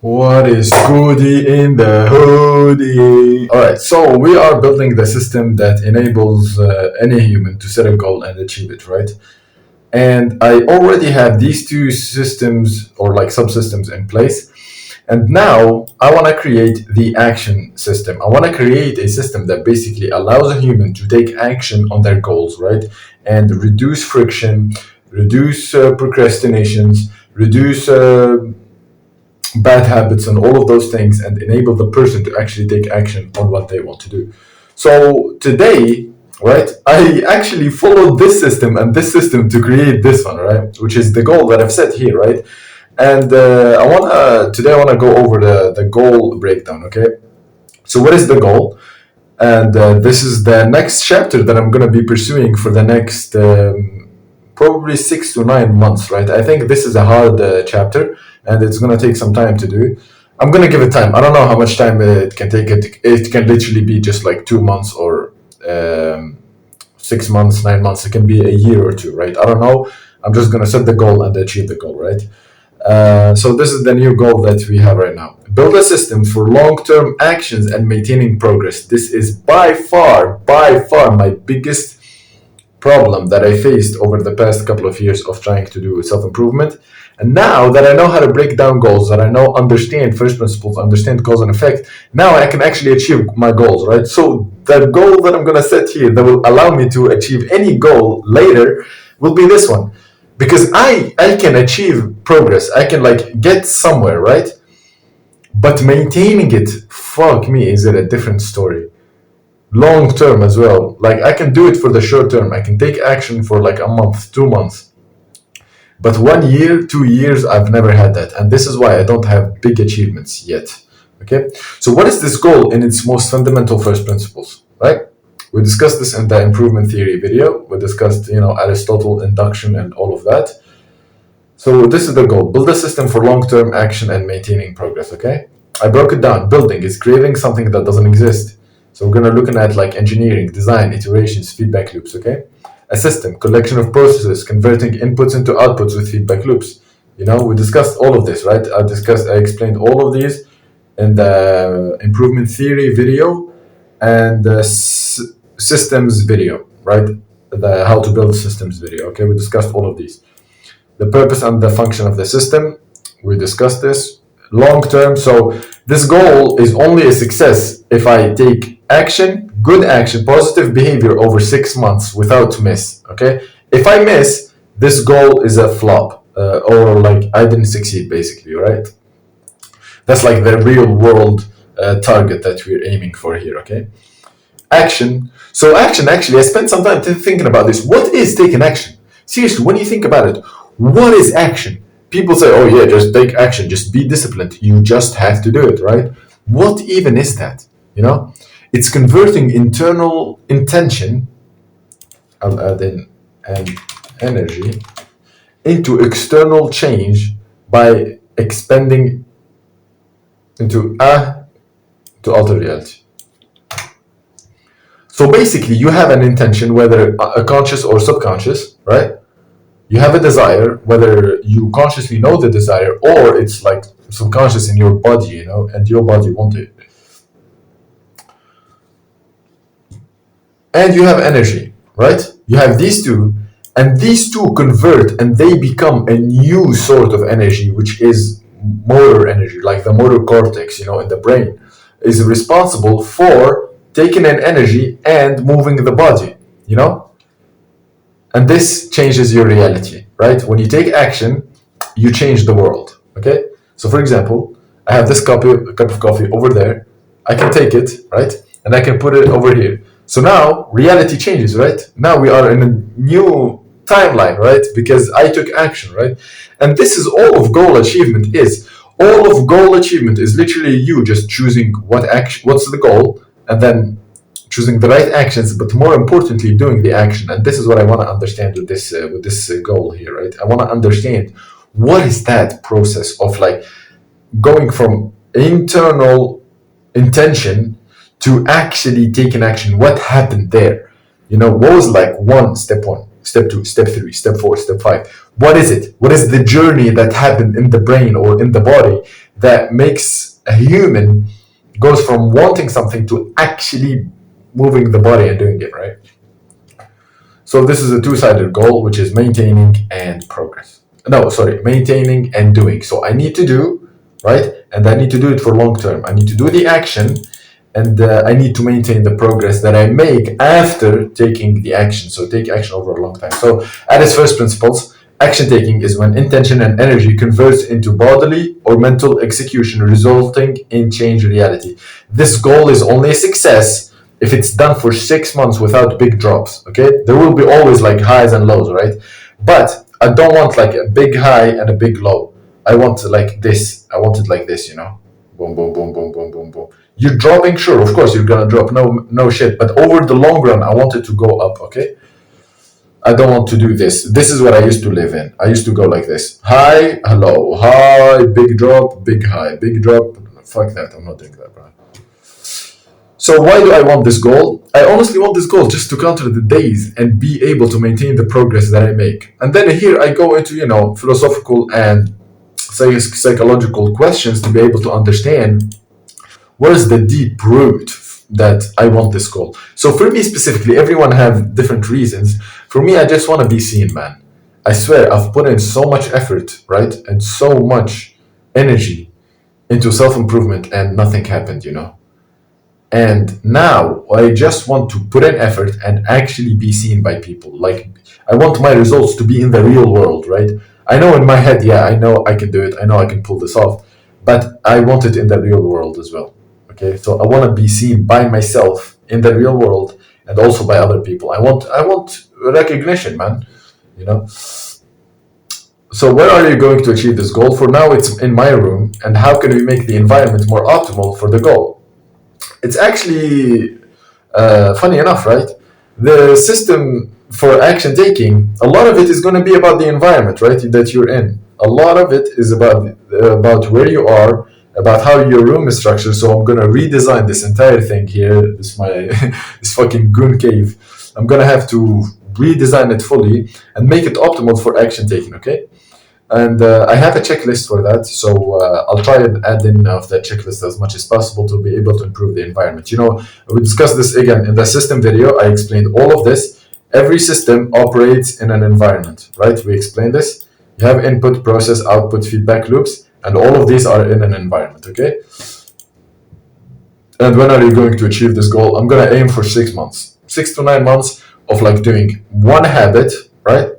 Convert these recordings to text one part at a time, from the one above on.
What is goody in the hoodie? Alright, so we are building the system that enables any human to set a goal and achieve it, right? And I already have these two systems or like subsystems in place. And now I want to create the action system. I want to create a system that basically allows a human to take action on their goals, right? And reduce friction, reduce procrastinations, reduce bad habits and all of those things, and enable the person to actually take action on what they want to do. So today, right, I actually followed this system and this system to create this one, right, which is the goal that I've set here, right? And today I wanna go over the goal breakdown. Okay, so what is the goal? And this is the next chapter that I'm gonna be pursuing for the next probably 6 to 9 months, right? I think this is a hard chapter, and it's gonna take some time to do. I'm gonna give it time. I don't know how much time it can take. It can literally be just like 2 months or 6 months, 9 months. It can be a year or two, right? I don't know. I'm just gonna set the goal and achieve the goal, right? So this is the new goal that we have right now. Build a system for long-term actions and maintaining progress. This is by far my biggest problem that I faced over the past couple of years of trying to do self-improvement. And now that I know how to break down goals, that I know, understand first principles, understand cause and effect, now I can actually achieve my goals, right? So the goal that I'm gonna set here that will allow me to achieve any goal later will be this one. Because I can achieve progress, I can like get somewhere, right? But maintaining it, fuck me, is it a different story. Long term as well. Like I can do it for the short term. I can take action for like a month, 2 months. But 1 year, 2 years, I've never had that. And this is why I don't have big achievements yet. Okay? So what is this goal in its most fundamental first principles, right? We discussed this in the improvement theory video. We discussed, Aristotle, induction, and all of that. So this is the goal. Build a system for long-term action and maintaining progress, okay? I broke it down. Building is creating something that doesn't exist. So we're gonna looking at like engineering, design, iterations, feedback loops, okay? A system, collection of processes, converting inputs into outputs with feedback loops. We discussed all of this, right? I explained all of these in the improvement theory video and the systems video, right? The how to build systems video, okay? We discussed all of these. The purpose and the function of the system, we discussed this. Long term, so this goal is only a success if I take action, good action, positive behavior over 6 months without miss, okay? If I miss, this goal is a flop, or like I didn't succeed, basically, right? That's like the real world target that we're aiming for here, okay? Action. So action, actually, I spent some time thinking about this. What is taking action? Seriously, when you think about it, what is action? People say, oh yeah, just take action, just be disciplined. You just have to do it, right? What even is that? It's converting internal intention, I'll add in an energy, into external change by expanding to alter reality. So basically, you have an intention, whether conscious or subconscious, right? You have a desire, whether you consciously know the desire or it's like subconscious in your body, and your body wants it. And you have energy, right? You have these two, and these two convert and they become a new sort of energy, which is motor energy, like the motor cortex, in the brain, is responsible for taking in energy and moving the body, And this changes your reality, right? When you take action, you change the world, okay? So for example, I have this cup of coffee over there. I can take it, right? And I can put it over here. So now reality changes, right? Now we are in a new timeline, right? Because I took action, right? And this is all of goal achievement is. All of goal achievement is literally you just choosing what's the goal, and then choosing the right actions, but more importantly, doing the action. And this is what I want to understand with this goal here, right? I want to understand what is that process of like going from internal intention to actually taking action. What happened there? What was like step 1, step 2, step 3, step 4, step 5? What is it? What is the journey that happened in the brain or in the body that makes a human goes from wanting something to actually moving the body and doing it, right? So this is a two-sided goal, which is maintaining and progress. No, sorry, maintaining and doing. So I need to do, right? And I need to do it for long term. I need to do the action, and I need to maintain the progress that I make after taking the action. So take action over a long time. So at its first principles, action taking is when intention and energy converts into bodily or mental execution, resulting in change reality. This goal is only a success if it's done for 6 months without big drops. Okay, there will be always like highs and lows, right? But I don't want like a big high and a big low. I want like this. I want it like this, boom, boom, boom, boom, boom, boom, boom. You're dropping, sure, of course you're gonna drop, no shit. But over the long run, I want it to go up. Okay, I don't want to do this. This is what I used to live in. I used to go like this: high, hello, high, big drop, big high, big drop. Fuck that. I'm not doing that, bro. So why do I want this goal? I honestly want this goal just to counter the days and be able to maintain the progress that I make. And then here I go into, philosophical and psychological questions to be able to understand what is the deep root that I want this goal. So for me specifically, everyone have different reasons. For me, I just want to be seen, man. I swear, I've put in so much effort, right? And so much energy into self-improvement and nothing happened, And now I just want to put in effort and actually be seen by people. Like, I want my results to be in the real world, right? I know in my head, yeah, I know I can do it. I know I can pull this off, but I want it in the real world as well. Okay, so I want to be seen by myself in the real world and also by other people. I want recognition, man. So where are you going to achieve this goal? For now, it's in my room. And how can we make the environment more optimal for the goal? It's actually funny enough, right? The system for action taking, a lot of it is going to be about the environment, right, that you're in. A lot of it is about where you are, about how your room is structured. So I'm going to redesign this entire thing here. This this fucking goon cave. I'm going to have to redesign it fully and make it optimal for action taking, okay? And I have a checklist for that, so I'll try and add in of that checklist as much as possible to be able to improve the environment. We discussed this again in the system video. I explained all of this. Every system operates in an environment, right? We explained this. You have input, process, output, feedback loops, and all of these are in an environment, okay? And when are you going to achieve this goal? I'm going to aim for 6 months, 6 to 9 months of like doing one habit, right?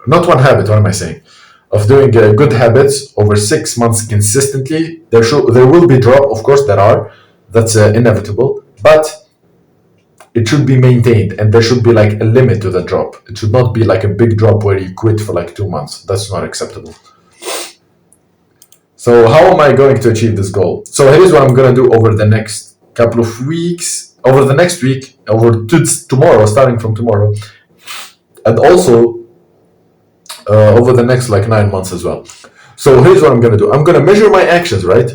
Not one habit, what am I saying? Of doing good habits over 6 months consistently. There will be drop, of course that's inevitable, but it should be maintained and there should be like a limit to the drop. It should not be like a big drop where you quit for like 2 months. That's not acceptable. So how am I going to achieve this goal? So here's what I'm going to do over the next couple of weeks, over the next week, over tomorrow, starting from tomorrow, and also over the next like 9 months as well. So here's what I'm going to do. I'm going to measure my actions, right?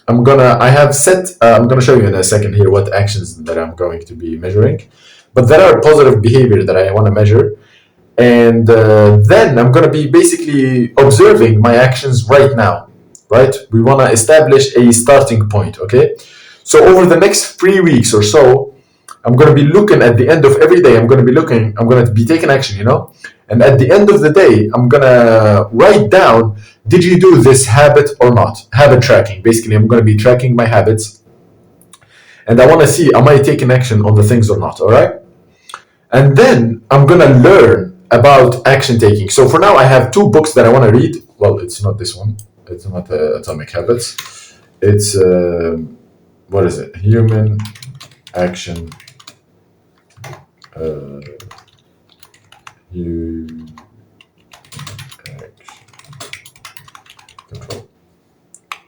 I'm going to show you in a second here what actions that I'm going to be measuring. But there are positive behavior that I want to measure. And then I'm going to be basically observing my actions right now, right? We want to establish a starting point, okay? So over the next 3 weeks or so, I'm going to be looking at the end of every day. I'm going to be taking action, And at the end of the day, I'm going to write down, did you do this habit or not? Habit tracking. Basically, I'm going to be tracking my habits. And I want to see, am I taking action on the things or not, all right? And then I'm going to learn about action taking. So for now, I have 2 books that I want to read. Well, it's not this one. It's not Atomic Habits. It's, what is it? Human Action Control.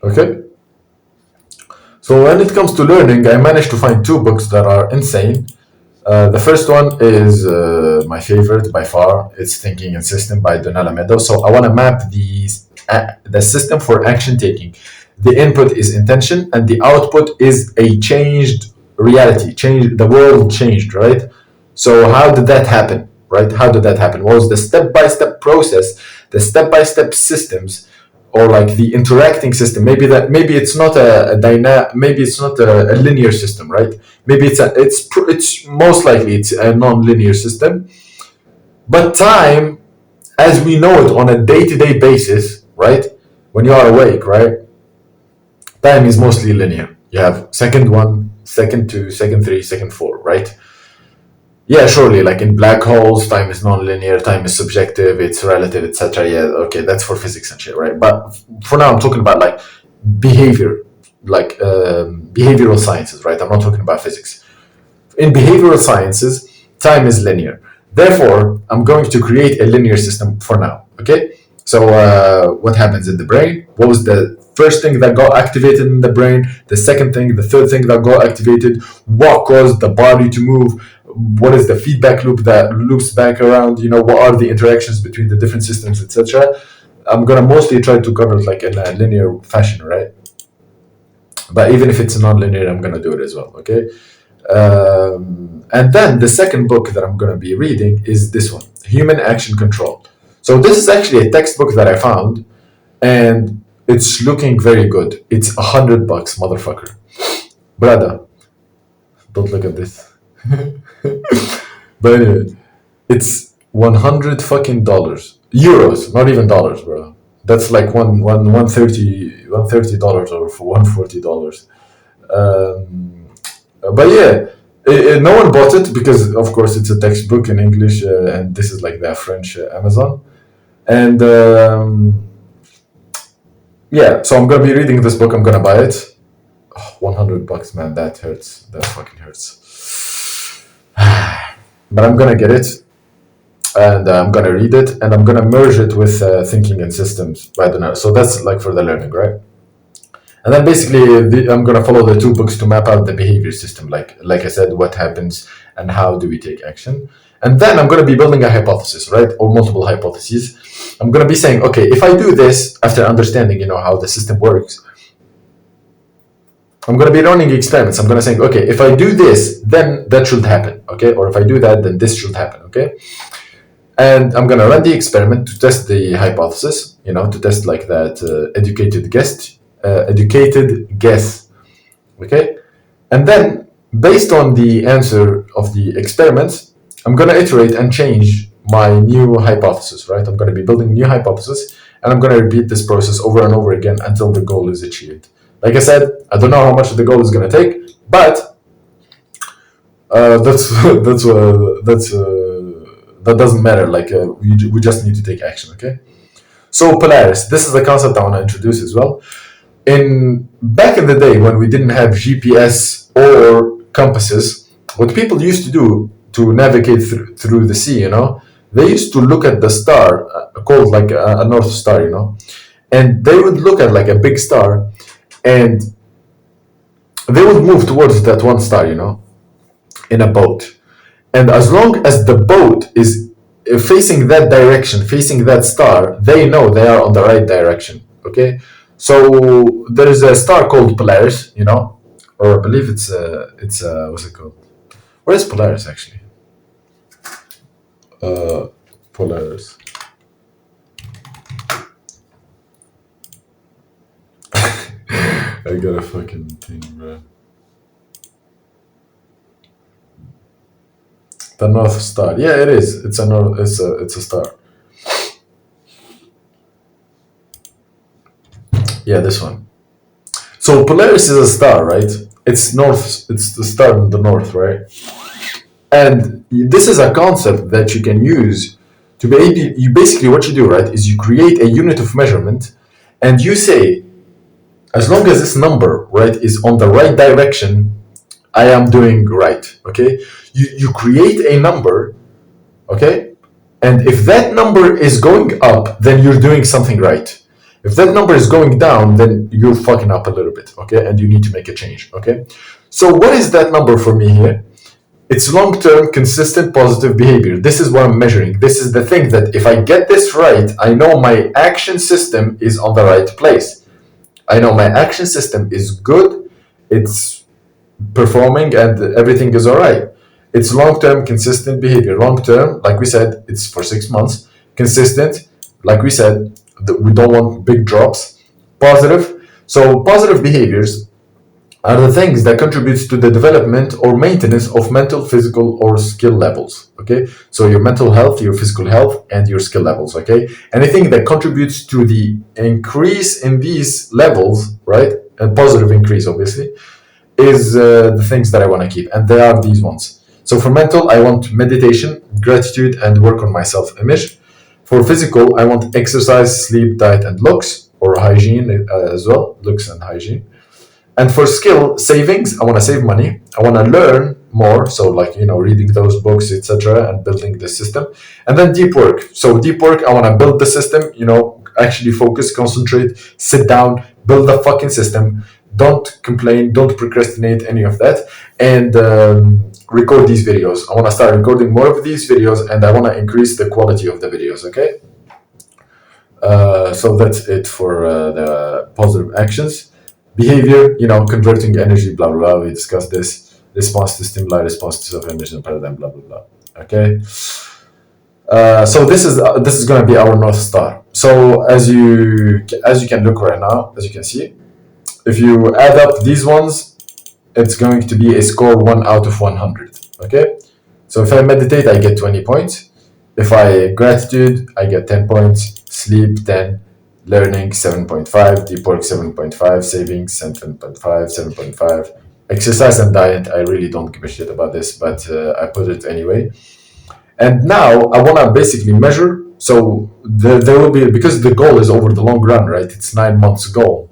Okay. So when it comes to learning, I managed to find 2 books that are insane. The first one is my favorite by far. It's Thinking in System by Donella Meadows. So I want to map the system for action taking. The input is intention and the output is a changed reality. The world changed, right? So how did that happen, right? How did that happen? What was the step-by-step process, the step-by-step systems or like the interacting system, maybe it's not maybe it's not a linear system, right? Maybe it's most likely it's a non-linear system. But time, as we know it on a day-to-day basis, right? When you are awake, right? Time is mostly linear. You have second 1, second 2, second 3, second 4, right? Yeah, surely, like in black holes, time is non-linear, time is subjective, it's relative, etc. Yeah, okay, that's for physics and shit, right? But for now, I'm talking about like behavior, like behavioral sciences, right? I'm not talking about physics. In behavioral sciences, time is linear. Therefore, I'm going to create a linear system for now, okay? So what happens in the brain? What was the first thing that got activated in the brain? The second thing, the third thing that got activated? What caused the body to move? What is the feedback loop that loops back around? What are the interactions between the different systems, etc. I'm gonna mostly try to cover it like in a linear fashion, right? But even if it's non-linear, I'm gonna do it as well, okay? And then the second book that I'm gonna be reading is this one, Human Action Control. So this is actually a textbook that I found, and it's looking very good. It's $100, motherfucker. Brother, don't look at this. But anyway, it's $100 euros, not even dollars, bro. That's like $130 or for $140. But yeah, no one bought it because, of course, it's a textbook in English, and this is like the French Amazon. And yeah, so I'm gonna be reading this book. I'm gonna buy it. Oh, $100, man, that hurts. That fucking hurts. But I'm gonna get it, and I'm gonna read it, and I'm gonna merge it with thinking in systems. I don't know. So that's like for the learning, right? And then basically, I'm gonna follow the two books to map out the behavior system. Like I said, what happens and how do we take action. And then I'm gonna be building a hypothesis, right, or multiple hypotheses. I'm gonna be saying, okay, if I do this after understanding, how the system works, I'm going to be running experiments. I'm going to say, okay, if I do this, then that should happen, okay? Or if I do that, then this should happen, okay? And I'm going to run the experiment to test the hypothesis, to test like that educated guess, okay? And then, based on the answer of the experiments, I'm going to iterate and change my new hypothesis, right? I'm going to be building a new hypothesis, and I'm going to repeat this process over and over again until the goal is achieved. Like I said, I don't know how much the goal is going to take, but that doesn't matter. Like we just need to take action, okay? So Polaris, this is a concept I want to introduce as well. Back in the day when we didn't have GPS or compasses, what people used to do to navigate through the sea, they used to look at the star called like a North Star, and they would look at like a big star. And they would move towards that one star, in a boat. And as long as the boat is facing that direction, facing that star, they know they are on the right direction, okay? So there is a star called Polaris, or I believe it's what's it called? Where is Polaris actually? Polaris. I got a fucking thing, bro. The North Star. Yeah, it is. It's a star. Yeah, this one. So Polaris is a star, right? It's north. It's the star in the north, right? And this is a concept that you can use to basically what you do, right, is you create a unit of measurement, and you say, as long as this number, right, is on the right direction, I am doing right, okay? You create a number, okay? And if that number is going up, then you're doing something right. If that number is going down, then you're fucking up a little bit, okay? And you need to make a change, okay? So what is that number for me here? It's long-term, consistent, positive behavior. This is what I'm measuring. This is the thing that if I get this right, I know my action system is on the right place. I know my action system is good, it's performing, and everything is all right. It's long-term, consistent behavior. Long-term, like we said, it's for 6 months. Consistent, like we said, We don't want big drops. Positive. So positive behaviors are the things that contributes to the development or maintenance of mental, physical, or skill levels. Okay, so your mental health, your physical health, and your skill levels. Okay, anything that contributes to the increase in these levels, right? A positive increase, obviously, is the things that I want to keep, and they are these ones. So for mental, I want meditation, gratitude, and work on my self-image. For physical, I want exercise, sleep, diet, and looks, or hygiene as well, looks and hygiene. And for skill savings, I want to save money. I want to learn more, so like reading those books, etc., and building the system. And then deep work. So deep work, I want to build the system. Actually focus, concentrate, sit down, build the fucking system. Don't complain, don't procrastinate any of that, and record these videos. I want to start recording more of these videos, and I want to increase the quality of the videos. Okay. So that's it for the positive actions. Behavior, converting energy, blah, blah, blah. We discussed this. Response to stimuli, response to self-image and paradigm, blah, blah, blah. Okay. So this is going to be our North Star. So as you can look right now, as you can see, if you add up these ones, it's going to be a score 1 out of 100. Okay. So if I meditate, I get 20 points. If I gratitude, I get 10 points. Sleep 10. Learning 7.5, deep work 7.5, savings 7.5, 7.5. Exercise and diet, I really don't give a shit about this, but I put it anyway. And now I want to basically measure. So there will be, because the goal is over the long run, right? It's 9 months goal.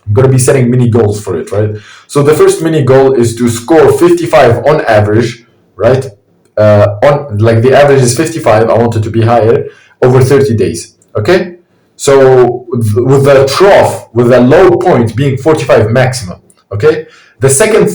I'm going to be setting mini goals for it, right? So the first mini goal is to score 55 on average, right? On like the average is 55. I want it to be higher over 30 days. Okay. So with the trough, with the low point being 45 maximum, okay? The second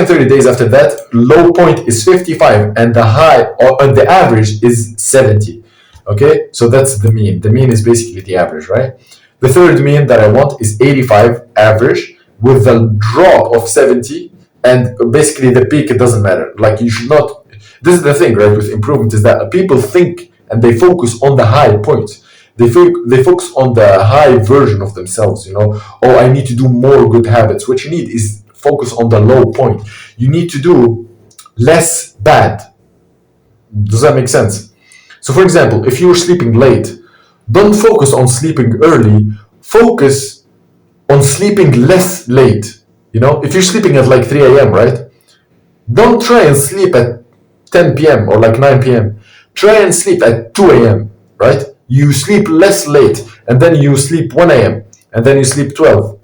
30 days after that, low point is 55 and the high, or the average is 70, okay? So that's the mean. The mean is basically the average, right? The third mean that I want is 85 average with a drop of 70, and basically the peak, it doesn't matter. Like you should not, this is the thing, right, with improvement, is that people think and they focus on the high points. They focus on the high version of themselves, Oh, I need to do more good habits. What you need is focus on the low point. You need to do less bad. Does that make sense? So for example, if you're sleeping late, don't focus on sleeping early. Focus on sleeping less late. If you're sleeping at like 3 a.m., right? Don't try and sleep at 10 p.m. or like 9 p.m. Try and sleep at 2 a.m., right? You sleep less late, and then you sleep 1 a.m., and then you sleep 12,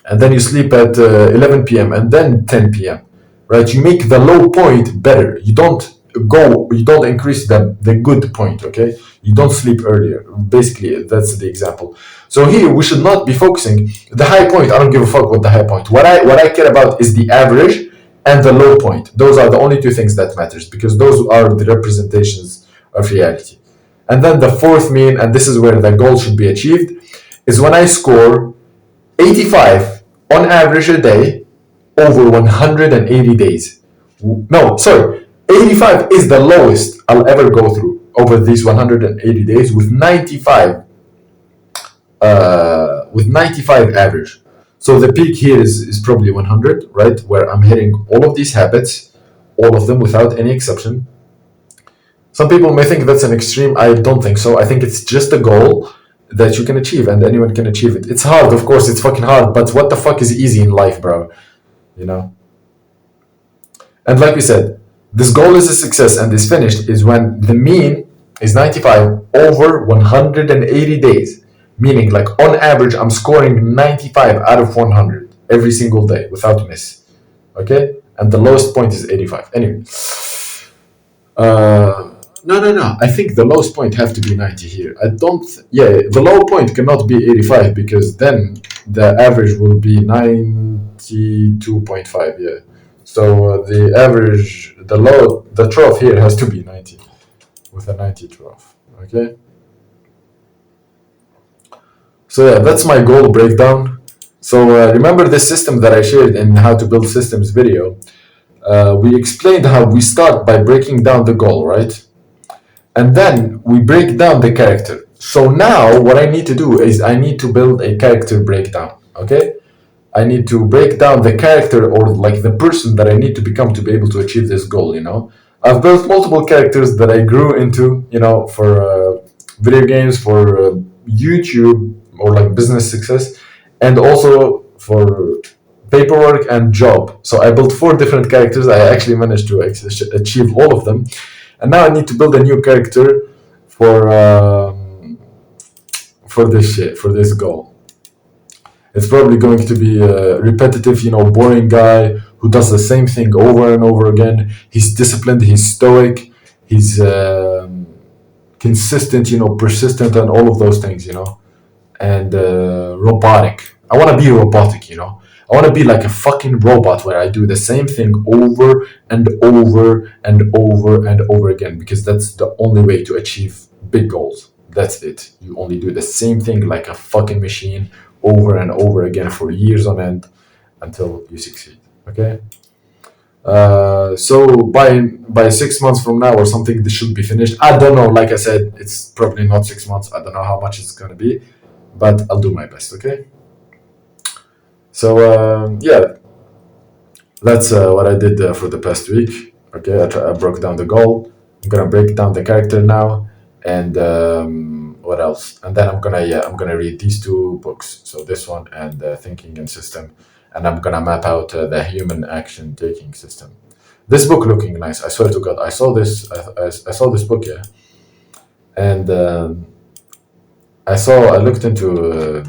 and then you sleep at 11 p.m., and then 10 p.m., right? You make the low point better. You don't increase the good point, okay? You don't sleep earlier. Basically, that's the example. So here, we should not be focusing. The high point, I don't give a fuck what the high point. What I care about is the average and the low point. Those are the only two things that matters, because those are the representations of reality. And then the fourth mean, and this is where the goal should be achieved, is when I score 85 on average a day over 180 days. No, sorry, 85 is the lowest I'll ever go through over these 180 days with 95 average. So the peak here is probably 100, right? Where I'm hitting all of these habits, all of them without any exception. Some people may think that's an extreme. I don't think so. I think it's just a goal that you can achieve, and anyone can achieve it. It's hard, of course, it's fucking hard, but what the fuck is easy in life, bro? And like we said, this goal is a success and is finished is when the mean is 95 over 180 days. Meaning, like, on average, I'm scoring 95 out of 100 every single day without miss. Okay? And the lowest point is 85. Anyway. No. I think the lowest point have to be 90 here. The low point cannot be 85 because then the average will be 92.5. Yeah. So the average, the trough here has to be 90 with a 90 trough. Okay. So yeah, that's my goal breakdown. So remember this system that I shared in how to build systems video. We explained how we start by breaking down the goal, right? And then we break down the character. So now what I need to do is I need to build a character breakdown. Okay, I need to break down the character or like the person that I need to become to be able to achieve this goal. I've built multiple characters that I grew into, for video games, for YouTube, or like business success, and also for paperwork and job. So I built four different characters. I actually managed to achieve all of them, and now I need to build a new character for for this goal. It's probably going to be a repetitive, boring guy who does the same thing over and over again. He's disciplined, he's stoic, he's consistent, persistent, and all of those things, and robotic. I want to be robotic. I want to be like a fucking robot where I do the same thing over and over and over and over again, because that's the only way to achieve big goals. That's it. You only do the same thing like a fucking machine over and over again for years on end until you succeed. Okay. So by 6 months from now or something, this should be finished. I don't know. Like I said, it's probably not 6 months. I don't know how much it's gonna be, but I'll do my best. Okay. So yeah, that's what I did for the past week. Okay, I broke down the goal. I'm gonna break down the character now, and what else? And then I'm gonna read these two books. So this one and Thinking and System, and I'm gonna map out the Human Action Taking System. This book looking nice. I swear to God, I saw this. I saw this book, yeah, and I looked into.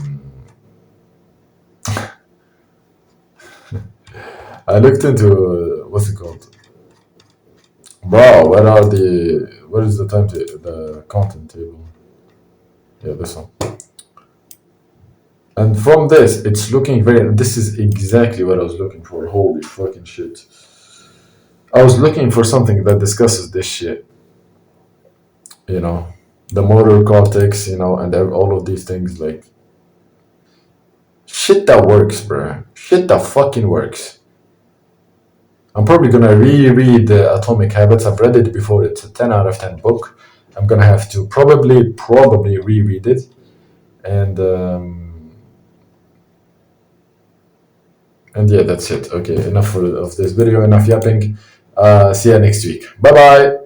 I looked into what's it called? Bro, where is the the content table? Yeah, this one. And from this, it's looking very. This is exactly what I was looking for. Holy fucking shit! I was looking for something that discusses this shit. You know, the motor cortex. And all of these things, like shit that works, bro. Shit that fucking works. I'm probably gonna reread Atomic Habits. I've read it before. It's a 10 out of 10 book. I'm gonna have to probably reread it, and yeah, that's it. Okay, enough of this video. Enough yapping. See you next week. Bye bye.